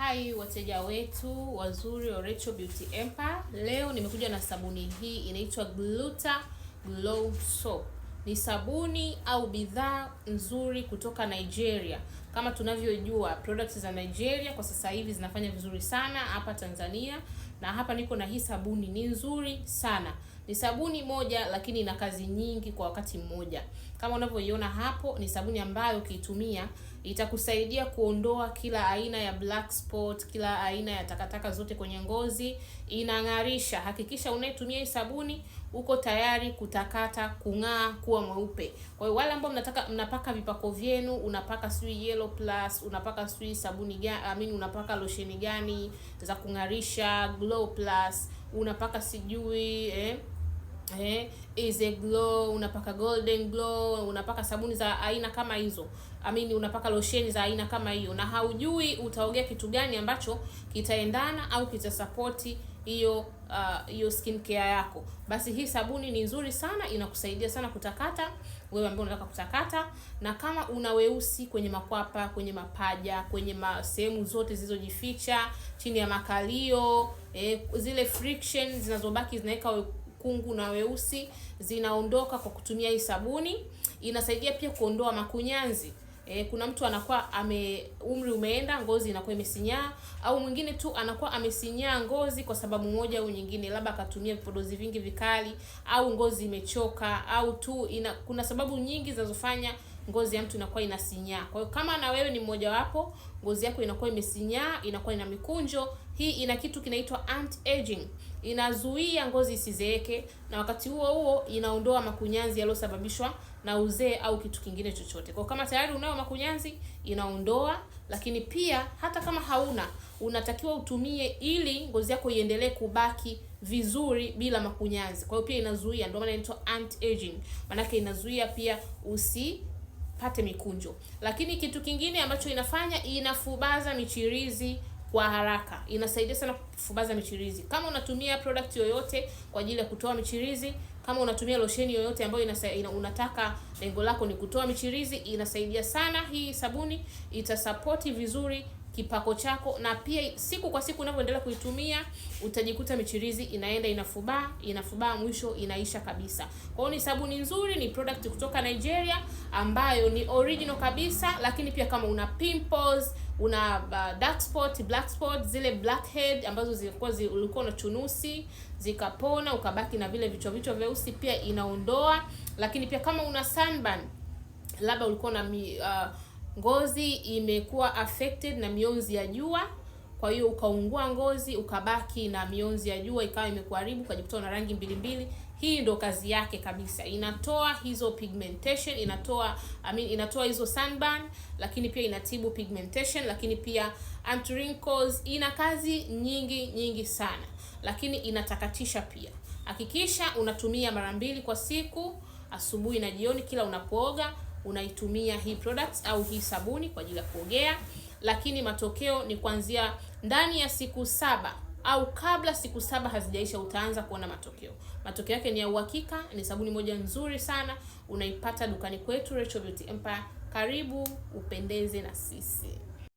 Hai wateja wetu wazuri wa Rachel Beauty Empire. Leo nimekuja na sabuni hii inaitwa Gluta Glow Soap. Ni sabuni au bidhaa nzuri kutoka Nigeria. Kama tunavyojua products za Nigeria kwa sasa hivi zinafanya vizuri sana hapa Tanzania, na hapa niko na hii sabuni, ni nzuri sana. Ni sabuni moja lakini ina kazi nyingi kwa wakati mmoja. Kama unavyoiona hapo, ni sabuni ambayo ukiitumia itakusaidia kuondoa kila aina ya black spot, kila aina ya takataka zote kwenye ngozi. Inang'arisha. Hakikisha unayetumia hii sabuni uko tayari kutakata, kung'aa, kuwa mweupe. Kwa hiyo wale ambao mnapaka vipako vyenu, unapaka sui Yellow Plus, unapaka sui sabuni gani, unapaka lotion gani za kung'arisha, Glow Plus, unapaka sijui Easy Glow, unapaka Golden Glow, unapaka sabuni za aina kama hizo, unapaka lotion za aina kama hiyo, na haujui utaogea kitu gani ambacho kitaendana au kitasapoti hiyo skin care yako, basi hii sabuni ni nzuri sana, inakusaidia sana kutakata, wewe ambaye unataka kutakata. Na kama una weusi kwenye makwapa, kwenye mapaja, kwenye sehemu zote zilizojificha chini ya makalio, zile friction zinazobaki zinaweka kungu na weusi, zinaondoka kwa kutumia hii sabuni. Inasaidia pia kuondoa makunyanzi. Kuna mtu anakuwa umri umeenda, ngozi inakuwa imesinyaa, au mwingine tu anakuwa amesinyaa ngozi kwa sababu moja au nyingine, labda akatumia vipodozi vingi vikali, au ngozi imechoka, au tu kuna sababu nyingi zinazofanya ngozi ya mtu inakuwa inasinyaa. Kwa hiyo kama na wewe ni mmoja wapo, ngozi yako inakuwa imesinyaa, inakuwa ina mikunjo, hii ina kitu kinaitwa anti-aging. Inazuia ngozi isizeeke, na wakati huo huo inaondoa makunyanzi yaliyosababishwa na uzee au kitu kingine chochote. Kwa kama tayari unayo makunyanzi, inaondoa. Lakini pia hata kama hauna, unatakiwa utumie ili ngozi yako iendelee kubaki vizuri bila makunyanzi. Kwa hiyo pia inazuia, ndio maana inaitwa anti-aging. Maana yake inazuia pia usipate mikunjo. Lakini kitu kingine ambacho inafanya, inafubaza michirizi kwa haraka. Inasaidia sana kufubaza michirizi. Kama unatumia product yoyote kwa ajili ya kutoa michirizi, kama unatumia lotion yoyote ambayo unataka lengo lako ni kutoa michirizi, inasaidia sana hii sabuni. Itasapoti vizuri kipako chako, na pia siku kwa siku unavyoendelea kuitumia utajikuta michirizi inaenda inafubaa, mwisho inaisha kabisa. Kwa hiyo ni sabuni nzuri, ni product kutoka Nigeria ambayo ni original kabisa. Lakini pia kama una pimples, una dark spot, black spot, zile blackhead ambazo ulikuwa na chunusi zikapona, ukabaki na vile vichwa vyeusi, pia inaondoa. Lakini pia kama una sunburn, labda ulikuwa na ngozi imekuwa affected na mionzi ya jua, kwa hiyo ukaungua ngozi, ukabaki na mionzi ya jua ikawa imekuharibu, ukajikuta na rangi mbili, hii ndo kazi yake kabisa. Inatoa hizo pigmentation, inatoa hizo sunburn, lakini pia inatibu pigmentation, lakini pia anti wrinkles. Ina kazi nyingi sana, lakini inatakatisha pia. Hakikisha unatumia mara 2 kwa siku, asubuhi na jioni. Kila unapooga unaitumia hii products au hii sabuni kwa ajili ya kuogea. Lakini matokeo ni kuanzia ndani ya siku 7 au kabla siku 7 hazijaisha utaanza kuona matokeo. Matokeo yake ni ya uhakika. Ni sabuni moja nzuri sana, unaipata dukani kwetu Rachel Beauty Empire. Karibu upendeze na sisi.